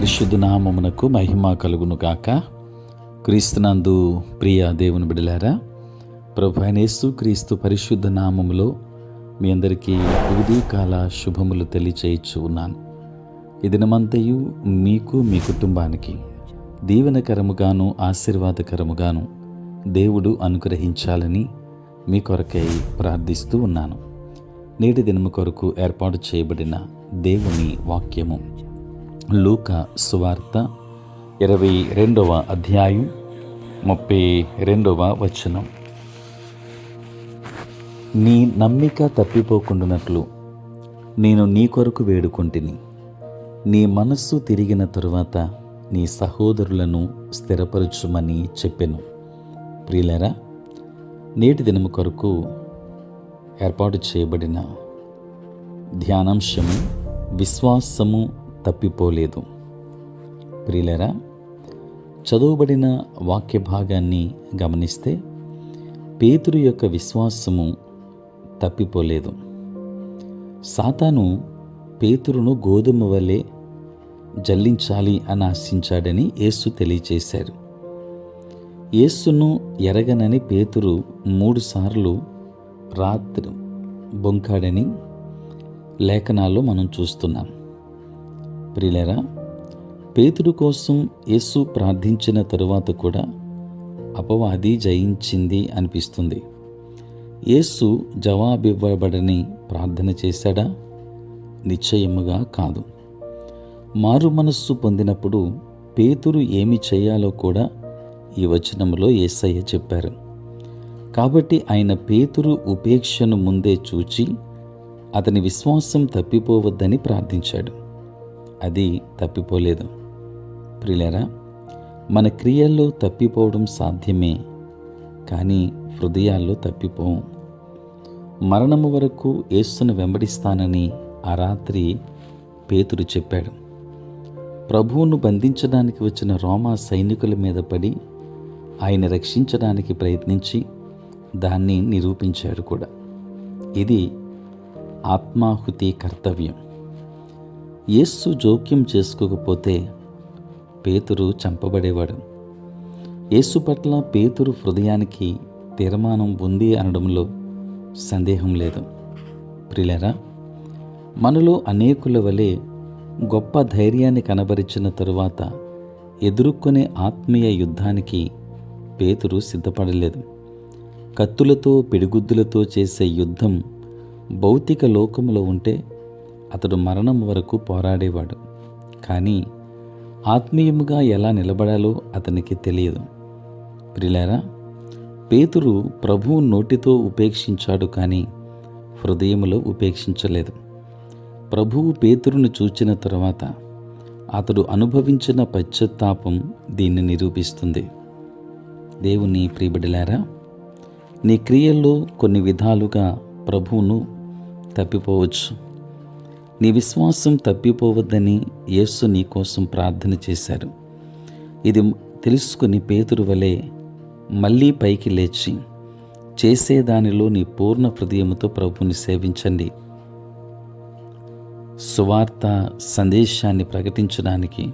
పరిశుద్ధ నామమునకు మహిమ కలుగును గాక. క్రీస్తునందు ప్రియ దేవుని బిడ్డలారా, ప్రభు అయిన యేసు క్రీస్తు పరిశుద్ధ నామములో మీ అందరికీ ఉదయకాల శుభములు తెలియచేయచ్చు ఉన్నాను. ఈ దినమంతయు మీకు మీ కుటుంబానికి దీవెనకరముగాను ఆశీర్వాదకరముగాను దేవుడు అనుగ్రహించాలని మీ కొరకై ప్రార్థిస్తూ ఉన్నాను. నేటి దినము కొరకు ఏర్పాటు చేయబడిన దేవుని వాక్యము లూకా సువార్త 22వ అధ్యాయం 32వ వచనం. నీ నమ్మిక తప్పిపోకుండానట్లు నేను నీ కొరకు వేడుకొంటిని. నీ మనస్సు తిరిగిన తరువాత నీ సహోదరులను స్థిరపరచుమని చెప్పెను. ప్రియులారా, నేటి దినము కొరకు ఏర్పాటు చేయబడిన ధ్యానాంశము విశ్వాసము తప్పిపోలేదు. ప్రియులారా, చదువుబడిన వాక్య భాగాన్ని గమనిస్తే పేతురు యొక్క విశ్వాసము తప్పిపోలేదు. సాతాను పేతురును గోధుమ వలె జల్లించాలి అని ఆశించాడని యేసు తెలియచేశారు. యేసును ఎరగనని పేతురు 3 సార్లు రాత్రి బొంకాడని లేఖనాల్లో మనం చూస్తున్నాం. ప్రియులారా, పేతురు కోసం యేసు ప్రార్థించిన తరువాత కూడా అపవాది జయించింది అనిపిస్తుంది. యేసు జవాబివ్వబడని ప్రార్థన చేశాడా? నిశ్చయముగా కాదు. మారు మనస్సు పొందినప్పుడు పేతురు ఏమి చేయాలో కూడా ఈ వచనంలో యేసయ్య చెప్పారు. కాబట్టి ఆయన పేతురు ఉపేక్షను ముందే చూచి అతని విశ్వాసం తప్పిపోవద్దని ప్రార్థించాడు. అది తప్పిపోలేదు. ప్రియులారా, మన క్రియల్లో తప్పిపోవడం సాధ్యమే, కానీ హృదయాల్లో తప్పిపోం. మరణము వరకు యేసును వెంబడిస్తానని ఆ రాత్రి పేతురు చెప్పాడు. ప్రభువును బంధించడానికి వచ్చిన రోమా సైనికుల మీద పడి ఆయన రక్షించడానికి ప్రయత్నించి దాన్ని నిరూపించాడు కూడా. ఇది ఆత్మాహుతి కర్తవ్యం. యేసు జోక్యం చేసుకోకపోతే పేతురు చంపబడేవాడు. యేసు పట్ల పేతురు హృదయానికి తీర్మానం ఉంది అనడంలో సందేహం లేదు. ప్రియులారా, మనలో అనేకుల వలె గొప్ప ధైర్యాన్ని కనబరిచిన తరువాత ఎదుర్కొనే ఆత్మీయ యుద్ధానికి పేతురు సిద్ధపడలేదు. కత్తులతో పిడిగుద్దులతో చేసే యుద్ధం భౌతిక లోకములో ఉంటే అతడు మరణం వరకు పోరాడేవాడు. కానీ ఆత్మీయముగా ఎలా నిలబడాలో అతనికి తెలియదు. ప్రియులారా, పేతురు ప్రభువు నోటితో ఉపేక్షించాడు, కానీ హృదయములో ఉపేక్షించలేదు. ప్రభువు పేతురును చూచిన తరువాత అతడు అనుభవించిన పశ్చాత్తాపం దీన్ని నిరూపిస్తుంది. దేవుని ప్రియబిడ్డలారా, నీ క్రియల్లో కొన్ని విధాలుగా ప్రభువును తప్పిపోవచ్చు. నీ విశ్వాసం తప్పిపోవద్దని యేసు నీ కోసం ప్రార్థన చేశారు. ఇది తెలుసుకుని పేతురు వలె మళ్ళీ పైకి లేచి చేసేదానిలో నీ పూర్ణ హృదయముతో ప్రభువుని సేవించండి. సువార్త సందేశాన్ని ప్రకటించడానికి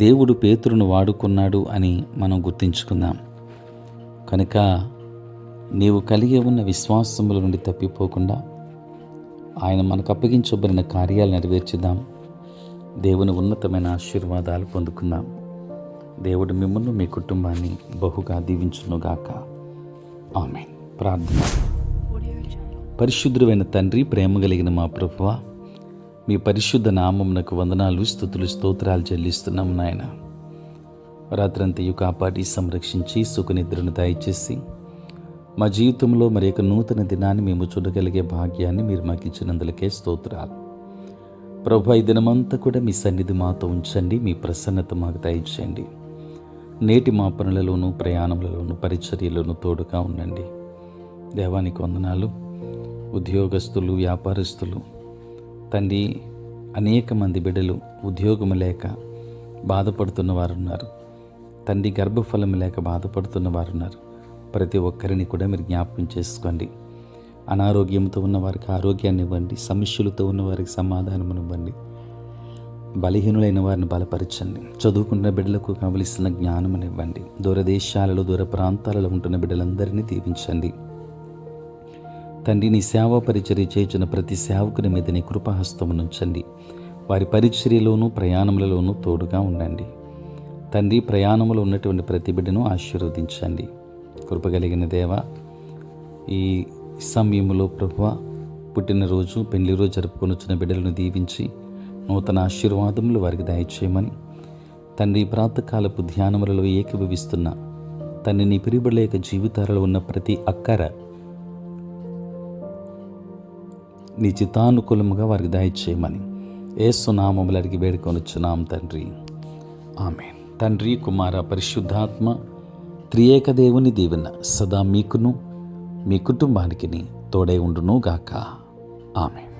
దేవుడు పేతురును వాడుకున్నాడు అని మనం గుర్తించుకుందాం. కనుక నీవు కలిగి ఉన్న విశ్వాసముల నుండి తప్పిపోకుండా ఆయన మనకు అప్పగించబడిన కార్యాలు నెరవేర్చుదాం. దేవుని ఉన్నతమైన ఆశీర్వాదాలు పొందుకుందాం. దేవుడు మిమ్మల్ని మీ కుటుంబాన్ని బహుగా దీవించునుగాక. ఆమేన్. ప్రార్థన. పరిశుద్ధుడైన తండ్రి, ప్రేమ కలిగిన మా ప్రభువా, మీ పరిశుద్ధ నామమునకు వందనాలు, స్తుతులు, స్తోత్రాలు చెల్లిస్తున్నాం నాయన. రాత్రంతయు కాపాడి సంరక్షించి సుఖనిద్రను దయచేసి మా జీవితంలో మరి ఒక నూతన దినాన్ని మేము చూడగలిగే భాగ్యాన్ని మీరు మాకు ఇచ్చినందులకే స్తోత్రాలు. ప్రభు, ఈ దినమంతా కూడా మీ సన్నిధి మాతో ఉంచండి. మీ ప్రసన్నత మాకు దయచేయండి. నేటి మా పనులలోనూ ప్రయాణములలోనూ పరిచర్యలోనూ తోడుగా ఉండండి. దేవానికి వందనాలు. ఉద్యోగస్తులు, వ్యాపారస్తులు తండ్రి, అనేక మంది బిడ్డలు ఉద్యోగము లేక బాధపడుతున్న వారున్నారు. తండ్రి, గర్భఫలం లేక బాధపడుతున్న వారున్నారు. ప్రతి ఒక్కరిని కూడా మీరు జ్ఞాపకం చేసుకోండి. అనారోగ్యంతో ఉన్న వారికి ఆరోగ్యాన్ని ఇవ్వండి. సమస్యలతో ఉన్న వారికి సమాధానం ఇవ్వండి. బలహీనులైన వారిని బలపరచండి. చదువుకున్న బిడ్డలకు కావలసిన జ్ఞానమునివ్వండి. దూరదేశాలలో, దూర ప్రాంతాలలో ఉంటున్న బిడ్డలందరినీ దీవించండి. తండ్రి, నీ సేవా పరిచర్య చేయుచున్న ప్రతి సేవకుని మీద నీ కృపాహస్తమునుంచండి. వారి పరిచర్యలోనూ ప్రయాణములలోనూ తోడుగా ఉండండి. తండ్రి, ప్రయాణంలో ఉన్నటువంటి ప్రతి బిడ్డను ఆశీర్వదించండి. కృపగలిగిన దేవ, ఈ సమయంలో ప్రభువా, పుట్టినరోజు, పెళ్లి రోజు జరుపుకొని బిడ్డలను దీవించి నూతన ఆశీర్వాదములు వారికి దయచేయమని తండ్రి, ప్రాతకాలపు ధ్యానములలో ఏకీభవిస్తున్న తండ్రి, నీ పిరిబిడ్డల యొక్క జీవితాలలో ఉన్న ప్రతి అక్కర నీ చిత్తానుకూలముగా వారికి దయచేయమని యేసు నామములో అడిగి వేడుకొనుచున్నాం తండ్రి, ఆమేన్. తండ్రి, కుమార, పరిశుద్ధాత్మ త్రియేక దేవుని దీవెన సదా మీకును మీ కుటుంబానికి తోడై ఉండును గాక. ఆమేన్.